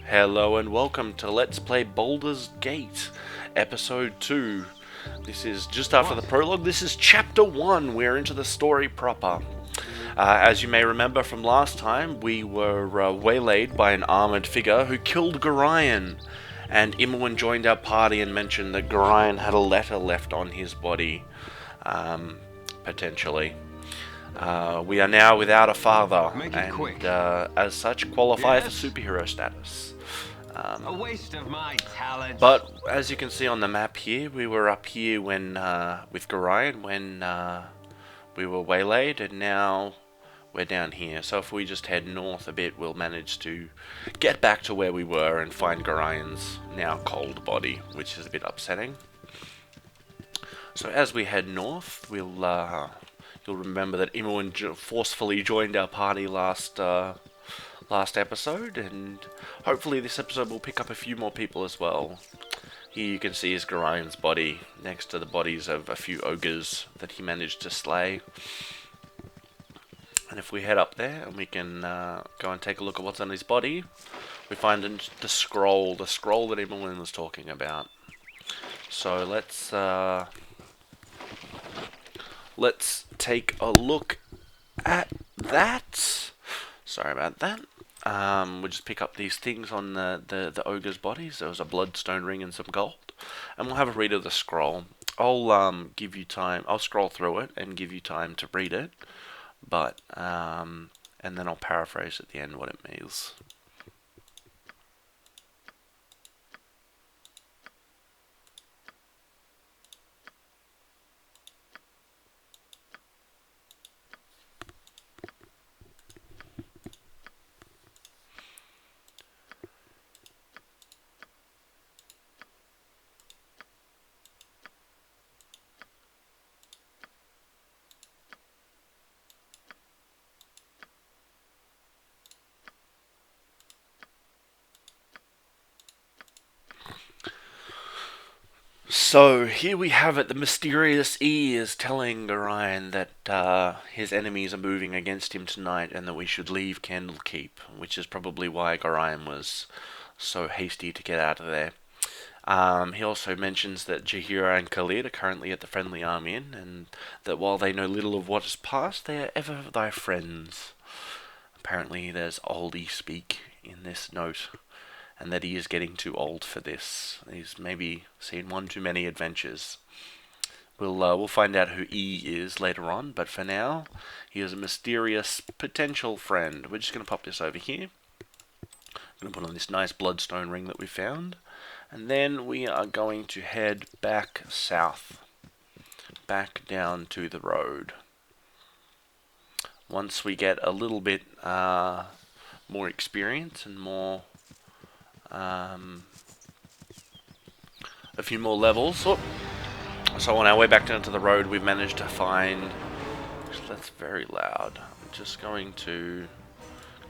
Hello and welcome to Let's Play Baldur's Gate, Episode 2. This is just after the prologue. This is Chapter 1. We're into the story proper. As you may remember from last time, we were waylaid by an armoured figure who killed Gorion. And Imoen joined our party and mentioned that Gorion had a letter left on his body. Potentially. We are now without a father, and as such qualify for superhero status. A waste of my talent. But as you can see on the map here, we were up here when with Gorion when we were waylaid, and now we're down here. So if we just head north a bit, we'll manage to get back to where we were and find Gorion's now cold body, which is a bit upsetting. So as we head north, you'll remember that Imoen forcefully joined our party last episode, and hopefully this episode will pick up a few more people as well. Here you can see his Gorion's body next to the bodies of a few ogres that he managed to slay. And if we head up there and we can go and take a look at what's on his body, we find the scroll that Imoen was talking about. So let's take a look at that. Sorry about that. We'll just pick up these things on the ogre's bodies. There was a bloodstone ring and some gold. And we'll have a read of the scroll. I'll give you time. I'll scroll through it and give you time to read it. But, and then I'll paraphrase at the end what it means. So, here we have it. The mysterious E is telling Gorion that his enemies are moving against him tonight and that we should leave Candlekeep, which is probably why Gorion was so hasty to get out of there. He also mentions that Jaheira and Khalid are currently at the Friendly Army Inn, and that while they know little of what has passed, they are ever thy friends. Apparently there's oldie speak in this note, and that he is getting too old for this. He's maybe seen one too many adventures. We'll find out who E is later on, but for now, he is a mysterious potential friend. We're just going to pop this over here. I'm going to put on this nice bloodstone ring that we found, and then we are going to head back south, back down to the road. Once we get a little bit more experience and more a few more levels. Oh. So on our way back down to the road, we've managed to find... That's very loud. I'm just going to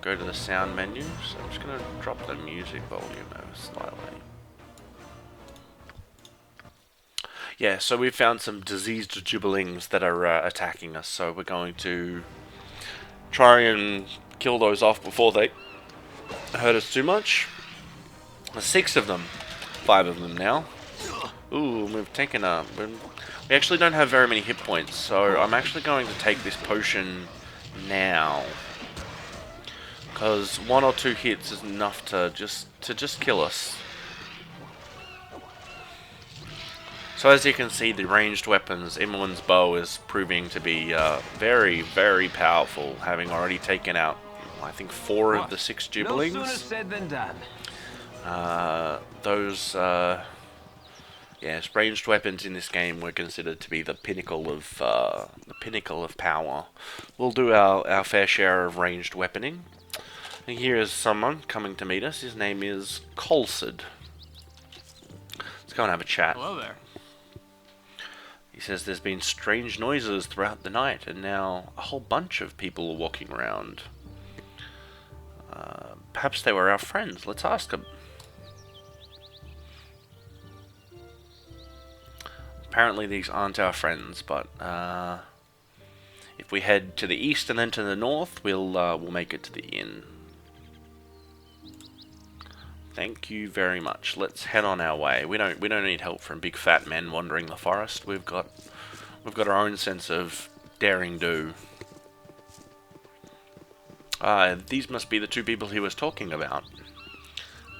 go to the sound menu. So I'm just going to drop the music volume ever slightly. Yeah, so we've found some diseased gibberlings that are attacking us. So we're going to try and kill those off before they hurt us too much. There's 6 of them. 5 of them now. Ooh, we've taken a... We actually don't have very many hit points, so I'm actually going to take this potion now. Because 1 or 2 hits is enough to just kill us. So as you can see, the ranged weapons, Imoen's bow is proving to be very, very powerful, having already taken out, I think, 4 of the 6 gibberlings. No sooner said than done. Yes, ranged weapons in this game were considered to be the pinnacle of power. We'll do our fair share of ranged weaponing. And here is someone coming to meet us. His name is Colsid. Let's go and have a chat. Hello there. He says there's been strange noises throughout the night, and now a whole bunch of people are walking around. Perhaps they were our friends. Let's ask them. Apparently these aren't our friends, but if we head to the east and then to the north, we'll make it to the inn. Thank you very much. Let's head on our way. We don't need help from big fat men wandering the forest. We've got our own sense of daring do. These must be the two people he was talking about.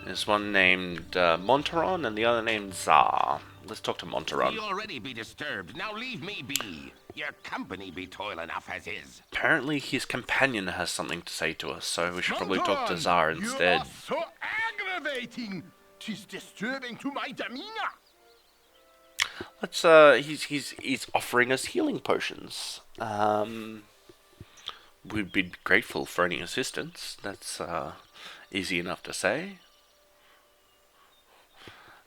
There's one named Monteron and the other named Zar. Let's talk to Monteron. We already be disturbed. Now leave me be. Your company be toil enough as is. Apparently his companion has something to say to us, so we should probably talk to Zar instead. You are so aggravating. 'Tis disturbing to my demeanor. Let's he's offering us healing potions. We'd be grateful for any assistance. That's easy enough to say.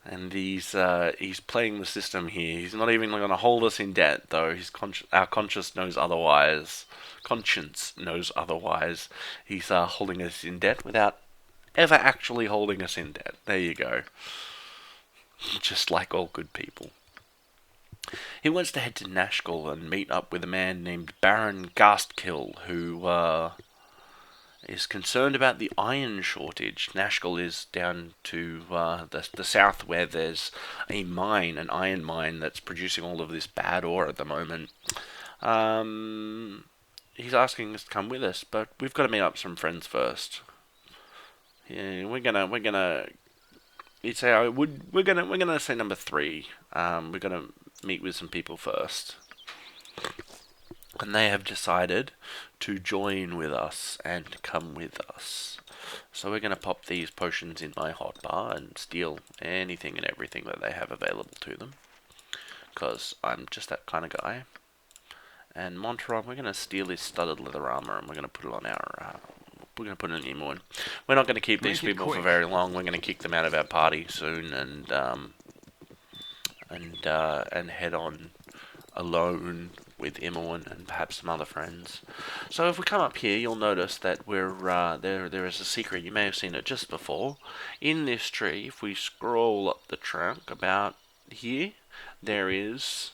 And he's playing the system here. He's not even going to hold us in debt, though. Our conscience knows otherwise. Conscience knows otherwise. He's holding us in debt without ever actually holding us in debt. There you go. Just like all good people. He wants to head to Nashkel and meet up with a man named Baron Gastkill, who is concerned about the iron shortage. Nashkel is down to the south, where there's a mine, an iron mine, that's producing all of this bad ore at the moment. He's asking us to come with us, but we've got to meet up some friends first. Yeah, we're gonna. We're gonna say number 3. We're gonna meet with some people first. And they have decided to join with us and come with us. So we're going to pop these potions in my hotbar and steal anything and everything that they have available to them. Because I'm just that kind of guy. And Monteron, we're going to steal his studded leather armor and we're going to put it on our... we're going to put it in Imoen. We're not going to keep these people for very long. We're going to kick them out of our party soon and head on alone with Imoen and perhaps some other friends. So if we come up here, you'll notice that we're there is a secret. You may have seen it just before. In this tree, if we scroll up the trunk about here, there is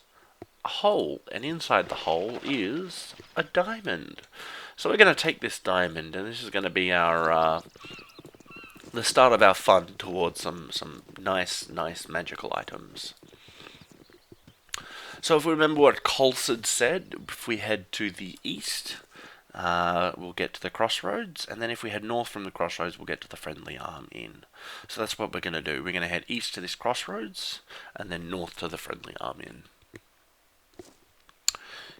a hole, and inside the hole is a diamond. So we're going to take this diamond, and this is going to be our the start of our fun towards some nice magical items. So if we remember what Colsad said, if we head to the east, we'll get to the crossroads, and then if we head north from the crossroads, we'll get to the Friendly Arm Inn. So that's what we're going to do. We're going to head east to this crossroads, and then north to the Friendly Arm Inn.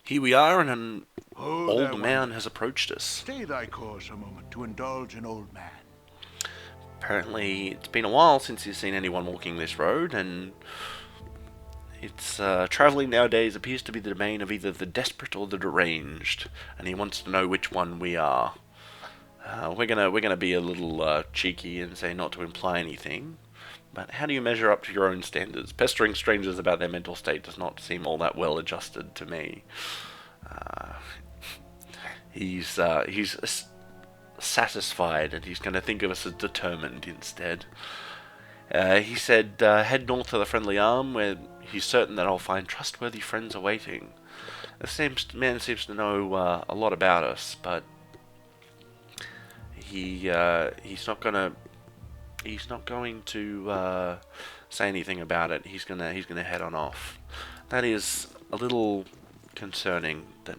Here we are, and an old man has approached us. Stay thy course a moment to indulge an old man. Apparently, it's been a while since you've seen anyone walking this road, and it's travelling nowadays appears to be the domain of either the desperate or the deranged, and he wants to know which one we are. We're gonna be a little cheeky and say not to imply anything, but how do you measure up to your own standards? Pestering strangers about their mental state does not seem all that well adjusted to me. He's satisfied, and he's going to think of us as determined instead. He said, head north to the Friendly Arm, where he's certain that I'll find trustworthy friends awaiting. This man seems to know a lot about us, but he's not going to say anything about it. He's gonna head on off. That is a little concerning that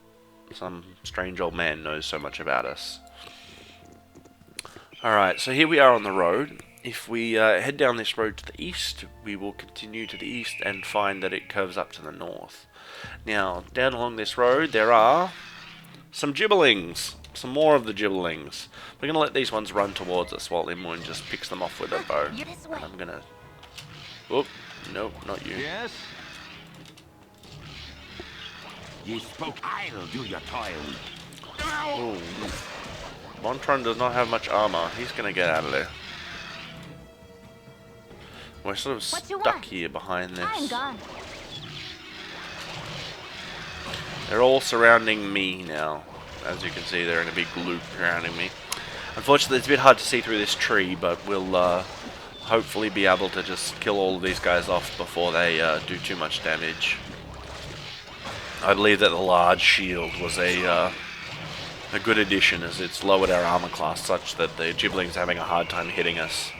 some strange old man knows so much about us. Alright, so here we are on the road. If we head down this road to the east, we will continue to the east and find that it curves up to the north. Now, down along this road, there are some gibberlings. Some more of the gibberlings. We're going to let these ones run towards us while Imoen just picks them off with her bow. And I'm going to... Whoop. Nope, not you. Yes? Ye spoke, I'll do your toil. Ooh. Montron does not have much armor. He's going to get out of there. We're sort of stuck here behind this. I'm gone. They're all surrounding me now. As you can see, they're in a big loop surrounding me. Unfortunately, it's a bit hard to see through this tree, but we'll hopefully be able to just kill all of these guys off before they do too much damage. I believe that the large shield was a good addition, as it's lowered our armor class such that the gibberlings are having a hard time hitting us.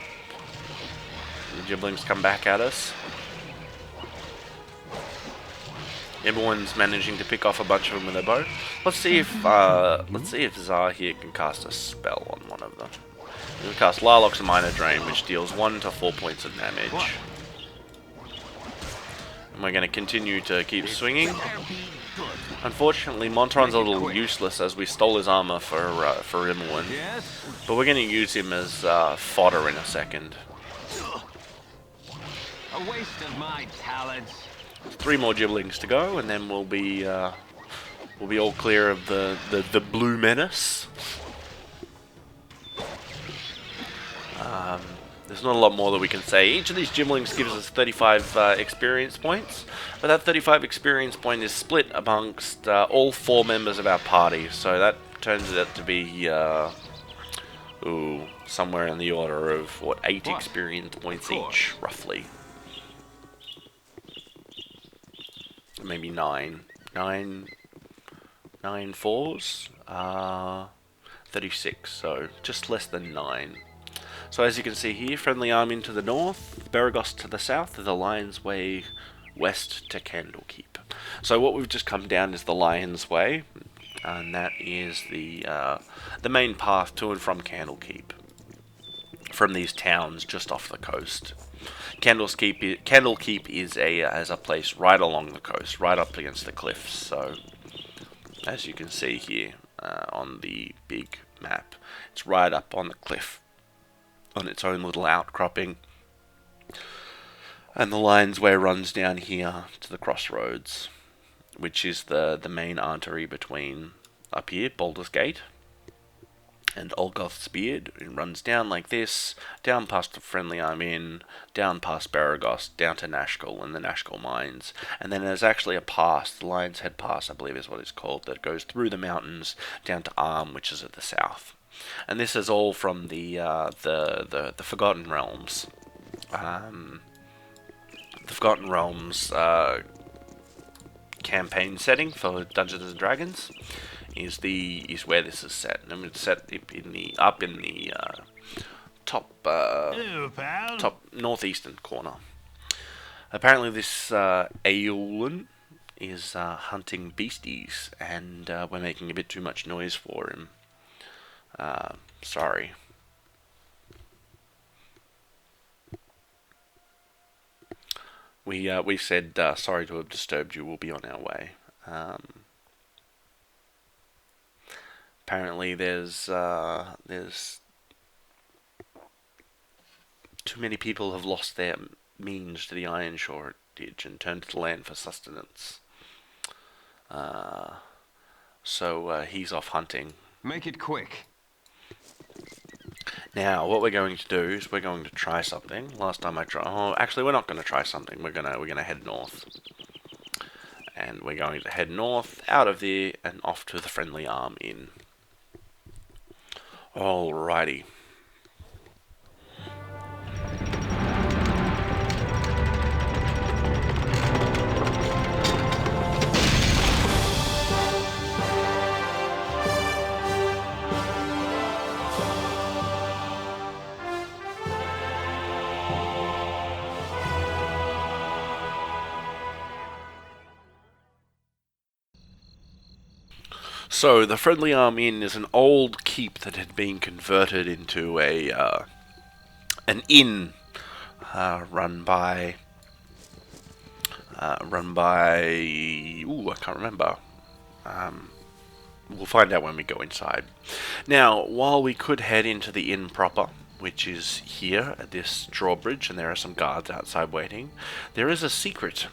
The Giblings come back at us. Everyone's managing to pick off a bunch of them with their bow. Let's see if Zar here can cast a spell on one of them. We'll cast Larlock's Minor Drain, which deals 1 to 4 points of damage. And we're going to continue to keep swinging. Unfortunately, Montron's a little useless as we stole his armor for Imoen. But we're going to use him as fodder in a second. A waste of my talents. 3 more Giblings to go, and then we'll be all clear of the blue menace. There's not a lot more that we can say. Each of these Giblings gives us 35 experience points, but that 35 experience point is split amongst all 4 members of our party, so that turns it out to be somewhere in the order of, what, 8 experience points each, roughly. Maybe 9. 9 fours? 36, so just less than 9. So as you can see here, Friendly Army to the north, Beregos to the south, the Lion's Way west to Candlekeep. So what we've just come down is the Lion's Way, and that is the main path to and from Candlekeep, from these towns just off the coast. Candlekeep is a place right along the coast, right up against the cliffs. So as you can see here on the big map, it's right up on the cliff, on its own little outcropping, and the Lion's Way runs down here to the crossroads, which is the main artery between up here, Baldur's Gate, and Olgoth's Beard. It runs down like this, down past the Friendly Army, down past Beregos, down to Nashkel and the Nashkel Mines, and then there's actually a pass, the Lion's Head Pass, I believe is what it's called, that goes through the mountains down to Arm, which is at the south. And this is all from the Forgotten Realms. The Forgotten Realms campaign setting for Dungeons and Dragons is where this is set, and it's set up in the top northeastern corner. Apparently, this Aeolin is hunting beasties, and we're making a bit too much noise for him. Sorry. We said sorry to have disturbed you. We'll be on our way. Apparently, there's too many people have lost their means to the iron shortage and turned to the land for sustenance. So he's off hunting. Make it quick. Now, what we're going to do is we're going to try something. Last time I tried... Oh, actually, we're not going to try something. We're gonna head north. And we're going to head north, out of there, and off to the Friendly Arm Inn. Alrighty. So, the Friendly Arm Inn is an old keep that had been converted into an inn run by ooh, I can't remember. We'll find out when we go inside. Now, while we could head into the inn proper, which is here at this drawbridge, and there are some guards outside waiting, there is a secret.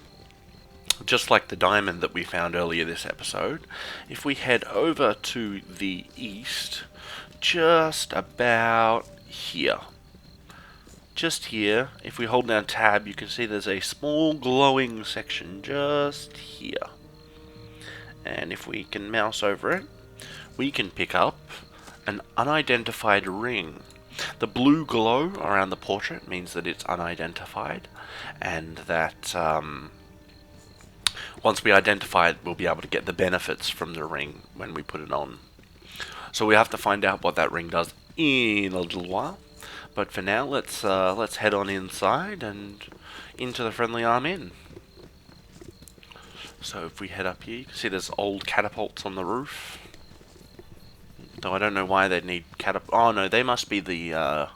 Just like the diamond that we found earlier this episode, if we head over to the east, just about here. Just here, if we hold down tab, you can see there's a small glowing section just here. And if we can mouse over it, we can pick up an unidentified ring. The blue glow around the portrait means that it's unidentified, and that once we identify it, we'll be able to get the benefits from the ring when we put it on. So we have to find out what that ring does in a little while. But for now, let's head on inside and into the friendly arm inn. So if we head up here, you can see there's old catapults on the roof. Though I don't know why they'd need oh no, they must be the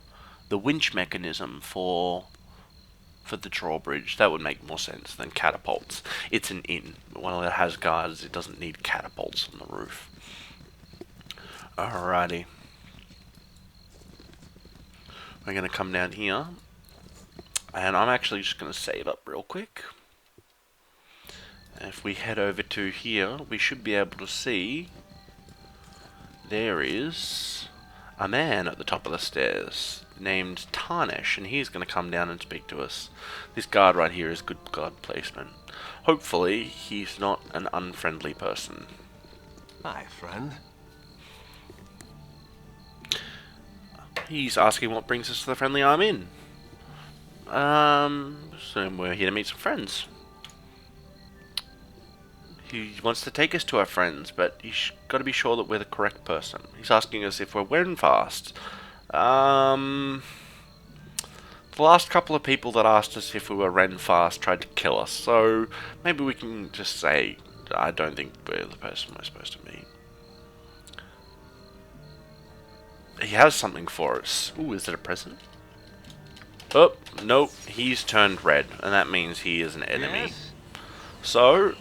winch mechanism for the drawbridge. That would make more sense than catapults. It's an inn. While it has guards, it doesn't need catapults on the roof. Alrighty. We're going to come down here. And I'm actually just going to save up real quick. If we head over to here, we should be able to see there is a man at the top of the stairs named Tarnish, and he's going to come down and speak to us. This guard right here is good guard placement. Hopefully, he's not an unfriendly person. Hi, friend. He's asking what brings us to the friendly arm inn. So we're here to meet some friends. He wants to take us to our friends, but he's got to be sure that we're the correct person. He's asking us if we're Renfast. The last couple of people that asked us if we were Renfast tried to kill us, so maybe we can just say, I don't think we're the person we're supposed to meet. He has something for us. Ooh, is it a present? Oh, nope, he's turned red, and that means he is an enemy. Yes? So,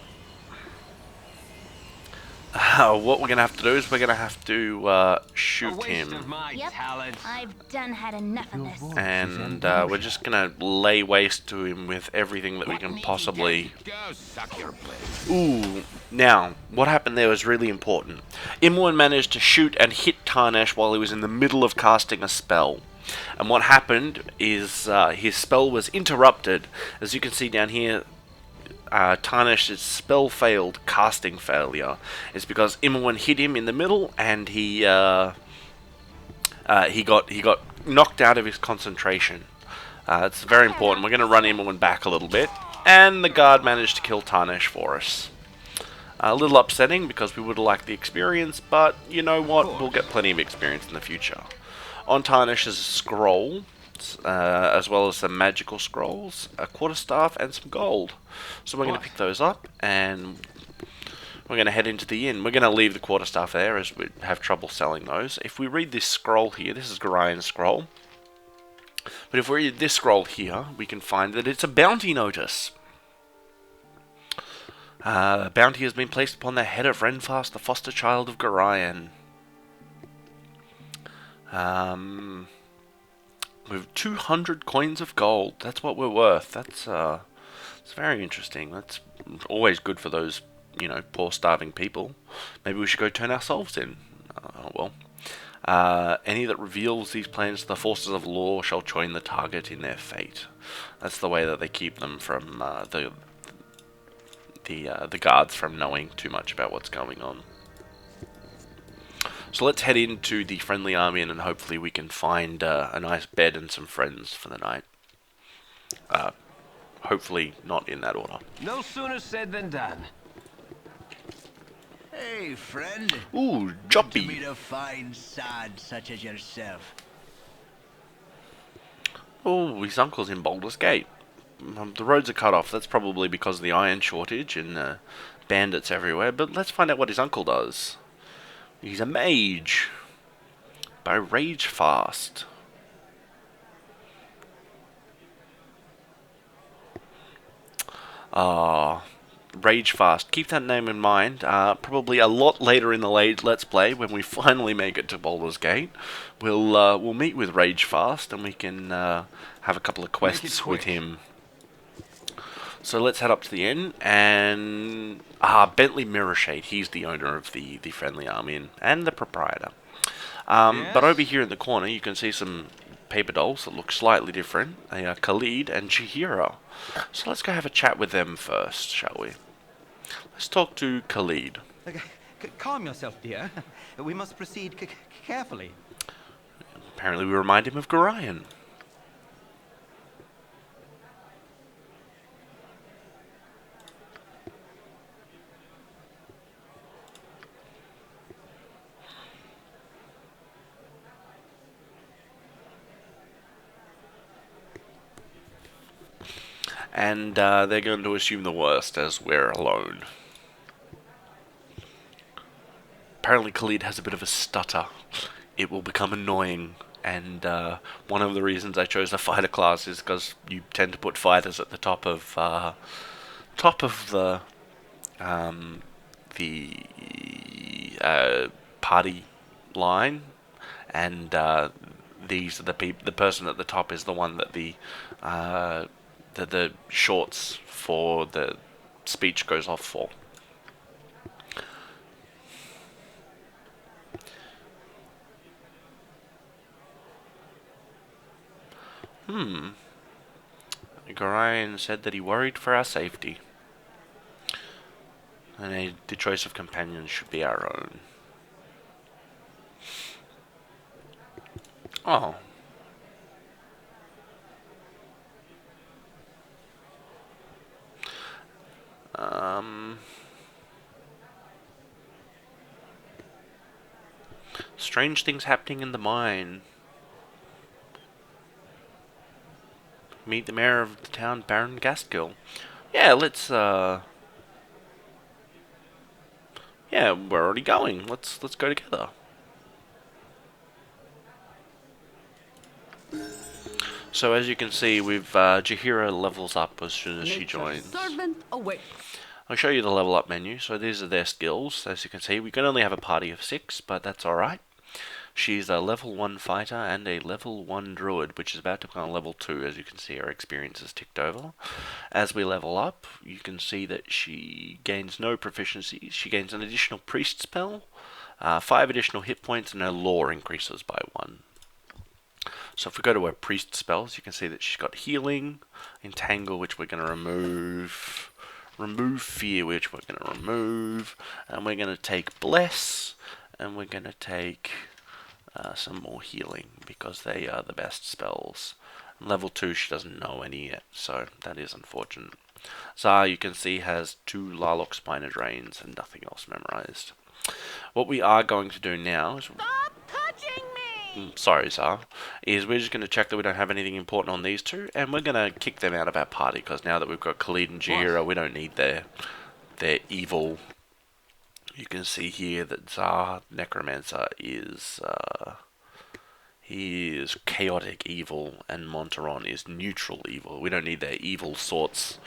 what we're going to have to do is we're going to have to shoot A waste him. of my Yep, talents. I've done had enough of this. And we're just going to lay waste to him with everything that we can possibly... Go suck your place. Ooh, now, what happened there was really important. Imwin managed to shoot and hit Tarnish while he was in the middle of casting a spell. And what happened is his spell was interrupted. As you can see down here, Tarnish's spell failed, casting failure. It's because Imwin hit him in the middle, and he got knocked out of his concentration. It's very important. We're going to run Imwin back a little bit, and the guard managed to kill Tarnish for us. A little upsetting because we would have liked the experience, but you know what? We'll get plenty of experience in the future. On Tarnish is a scroll, as well as some magical scrolls, a quarterstaff, and some gold. So we're going to pick those up, and we're going to head into the inn. We're going to leave the quarterstaff there, as we have trouble selling those. If we read this scroll here, this is Gorian's scroll. But if we read this scroll here, we can find that it's a bounty notice. Bounty has been placed upon the head of Renfast, the foster child of Gorian. With 200 coins of gold. That's what we're worth. That's it's very interesting. That's always good for those, you know, poor starving people. Maybe we should go turn ourselves in. Oh well. Any that reveals these plans to the forces of law shall join the target in their fate. That's the way that they keep them from the guards from knowing too much about what's going on. So let's head into the friendly army and hopefully we can find a nice bed and some friends for the night. Hopefully not in that order. No sooner said than done. Hey, friend. Ooh, Good to Joppy. meet a fine sod such as yourself. Oh, his uncle's in Baldur's Gate. The roads are cut off. That's probably because of the iron shortage and bandits everywhere. But let's find out what his uncle does. He's a mage. By Rage Fast. Rage Fast. Keep that name in mind. Probably a lot later in the Let's Play, when we finally make it to Baldur's Gate, we'll meet with Rage Fast and we can have a couple of quests with him. So let's head up to the inn, and Bentley Mirrorshade, he's the owner of the friendly army inn, and the proprietor. But over here in the corner, you can see some paper dolls that look slightly different. They are Khalid and Chihiro. So let's go have a chat with them first, shall we? Let's talk to Khalid. Calm yourself, dear. We must proceed carefully. Apparently we remind him of Gorian. and they're going to assume the worst as we're alone. Apparently Khalid has a bit of a stutter. It will become annoying, and one of the reasons I chose the fighter class is because you tend to put fighters at the top of the party line, and these are the person at the top is the one that the shorts for the speech goes off for. Gorion said that he worried for our safety, and the choice of companions should be our own. Oh. Strange things happening in the mine. Meet the mayor of the town, Baron Gaskill. Yeah, let's yeah, we're already going. Let's go together. So as you can see, we've Jaheira levels up as soon as she joins. Servant away. I'll show you the level up menu. So these are their skills. As you can see, we can only have a party of 6, but that's alright. She's a level 1 fighter and a level 1 druid, which is about to become level 2. As you can see, her experience has ticked over. As we level up, you can see that she gains no proficiencies. She gains an additional priest spell, 5 additional hit points, and her lore increases by 1. So if we go to her priest spells, you can see that she's got healing, entangle, which we're going to remove, remove fear, which we're going to remove, and we're going to take bless, and we're going to take some more healing, because they are the best spells. Level 2 she doesn't know any yet, so that is unfortunate. Zar, you can see, has 2 Larlock Spina Drains and nothing else memorized. What we are going to do now is... Stop touching me! Sorry, Zar. Is we're just going to check that we don't have anything important on these 2, and we're going to kick them out of our party, because now that we've got Khalid and Jaheira, we don't need their evil... You can see here that Zar Necromancer is he is chaotic evil, and Monteron is neutral evil. We don't need their evil sorts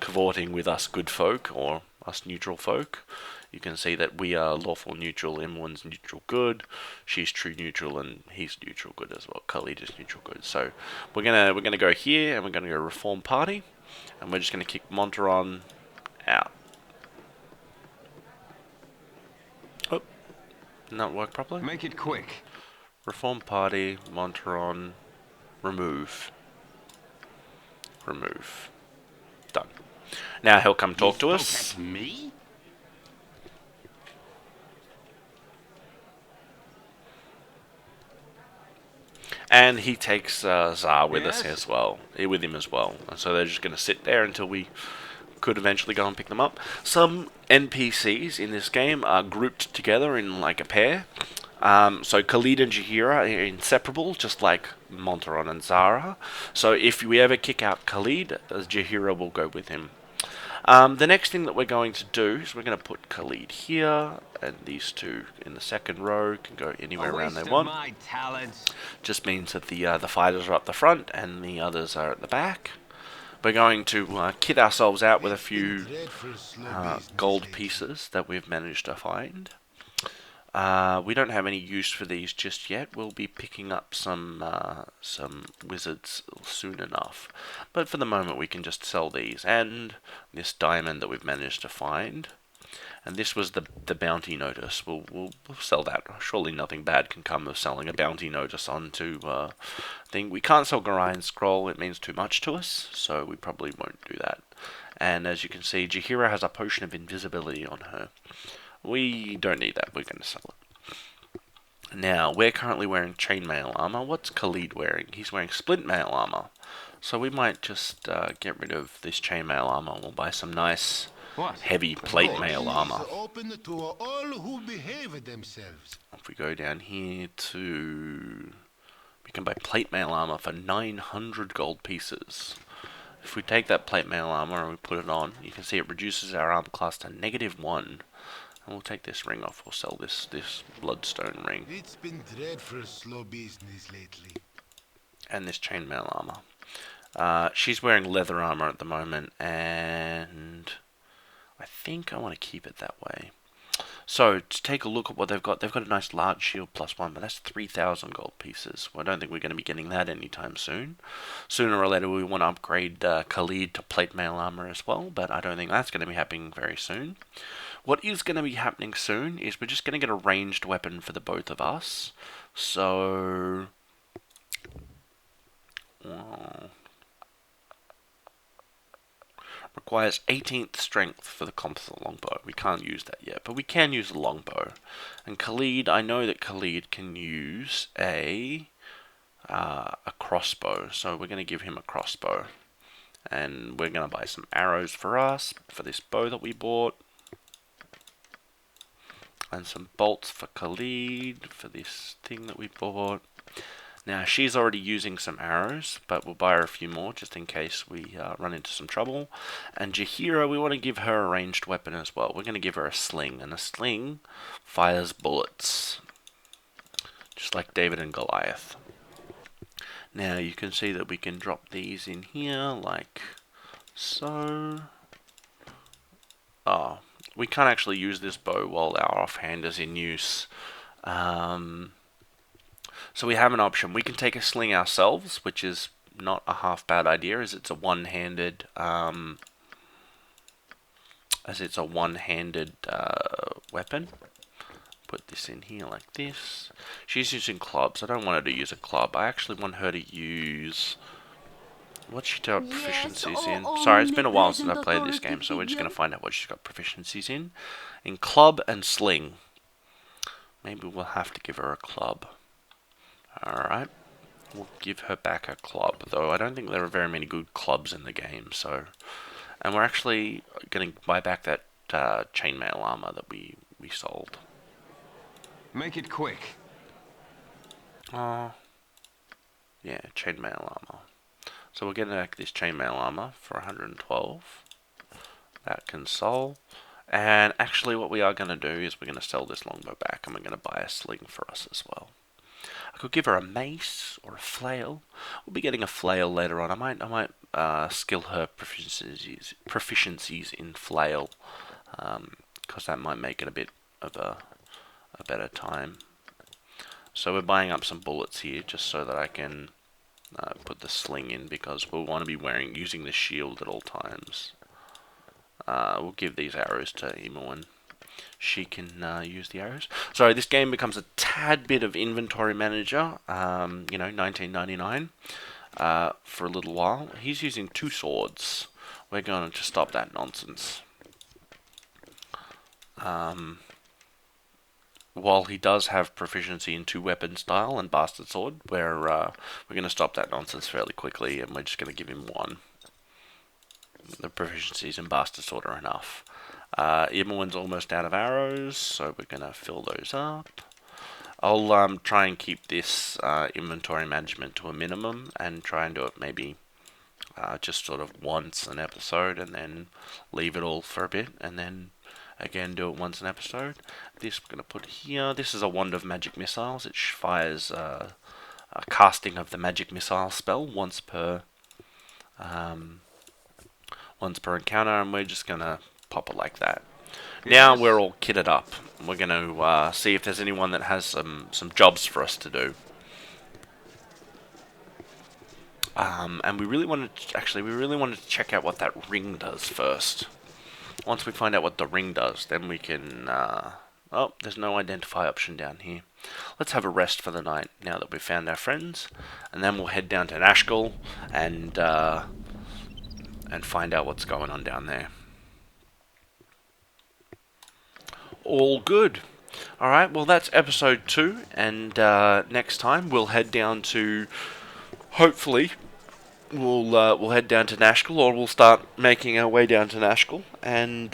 cavorting with us good folk or us neutral folk. You can see that we are lawful neutral, Imoen's neutral good, she's true neutral, and he's neutral good as well. Khalid is neutral good. So we're gonna go here, and we're gonna go reform party, and we're just gonna kick Monteron out. Oh, not work properly. Make it quick. Reform party, Monteron, remove. Remove. Done. Now he'll come talk to us. At me? And he takes Zar with us Yes? as well. With him as well. And so they're just going to sit there until we could eventually go and pick them up. Some NPCs in this game are grouped together in like a pair. So Khalid and Jaheira are inseparable, just like Monteron and Zara. So if we ever kick out Khalid, Jaheira will go with him. The next thing that we're going to do is we're going to put Khalid here, and these 2 in the second row can go anywhere around they want. My talents. Just means that the fighters are up the front and the others are at the back. We're going to kit ourselves out with a few gold pieces that we've managed to find. We don't have any use for these just yet. We'll be picking up some wizards soon enough. But for the moment we can just sell these. And this diamond that we've managed to find. And this was the bounty notice. We'll sell that. Surely nothing bad can come of selling a bounty notice onto thing. We can't sell Gorion's Scroll. It means too much to us. So we probably won't do that. And as you can see, Jaheira has a potion of invisibility on her. We don't need that. We're going to sell it. Now, we're currently wearing chainmail armor. What's Khalid wearing? He's wearing splint mail armor. So we might just get rid of this chainmail armor. We'll buy some nice heavy plate mail armor. Open to all who behave themselves. If we go down here to... We can buy plate mail armor for 900 gold pieces. if we take that plate mail armor and we put it on, you can see it reduces our armor class to -1. And we'll take this ring off. We'll sell this bloodstone ring. It's been dreadful slow business lately. And this chainmail armor. She's wearing leather armor at the moment, and I think I want to keep it that way. So, to take a look at what they've got a nice large shield +1, but that's 3,000 gold pieces. Well, I don't think we're going to be getting that anytime soon. Sooner or later, we want to upgrade Khalid to plate mail armor as well, but I don't think that's going to be happening very soon. What is going to be happening soon is we're just going to get a ranged weapon for the both of us. So... well, requires 18th strength for the composite longbow. We can't use that yet, but we can use the longbow. And Khalid, I know that Khalid can use a crossbow, so we're going to give him a crossbow. And we're going to buy some arrows for us, for this bow that we bought. And some bolts for Khalid, for this thing that we bought. Now, she's already using some arrows, but we'll buy her a few more just in case we run into some trouble. And Jaheira, we want to give her a ranged weapon as well. We're going to give her a sling, and a sling fires bullets, just like David and Goliath. Now, you can see that we can drop these in here, like so. Oh, we can't actually use this bow while our offhand is in use. So we have an option. We can take a sling ourselves, which is not a half bad idea, as it's a one-handed weapon. Put this in here like this. She's using clubs. I don't want her to use a club. I actually want her to use... what's she got proficiencies in? Sorry, it's been a while since I played this game, so we're just going to find out what she's got proficiencies in. In club and sling. Maybe we'll have to give her a club. Alright, we'll give her back a club, though I don't think there are very many good clubs in the game, so... and we're actually going to buy back that chainmail armor that we sold. Make it quick. Yeah, chainmail armor. So we're getting back this chainmail armor for 112. That can sell. And actually what we are going to do is we're going to sell this longbow back, and we're going to buy a sling for us as well. I could give her a mace or a flail. We'll be getting a flail later on. I might skill her proficiencies in flail, because that might make it a bit of a better time. So we're buying up some bullets here just so that I can put the sling in, because we'll want to be using the shield at all times. We'll give these arrows to Imoen. She can use the arrows. So this game becomes a tad bit of inventory manager, 1999, for a little while. He's using 2 swords. We're going to stop that nonsense. While he does have proficiency in 2 weapon style and bastard sword, we're going to stop that nonsense fairly quickly, and we're just going to give him 1. The proficiencies in bastard sword are enough. Imoen's almost out of arrows, so we're going to fill those up. I'll try and keep this inventory management to a minimum, and try and do it maybe just sort of once an episode, and then leave it all for a bit, and then again do it once an episode. This we're going to put here. This is a wand of magic missiles. It fires a casting of the magic missile spell once per encounter, and we're just going to pop it like that. Now we're all kitted up. We're going to see if there's anyone that has some jobs for us to do. And we really wanted to check out what that ring does first. Once we find out what the ring does, then we can... oh, there's no identify option down here. Let's have a rest for the night now that we've found our friends, and then we'll head down to Nashkel and find out what's going on down there. All good. Alright, well that's episode 2, and next time we'll head down to... hopefully we'll head down to Nashkel, or we'll start making our way down to Nashkel and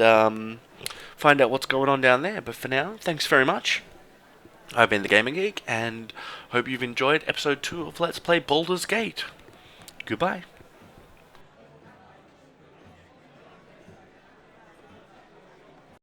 find out what's going on down there. But for now, thanks very much. I've been the Gaming Geek, and hope you've enjoyed episode 2 of Let's Play Baldur's Gate. Goodbye.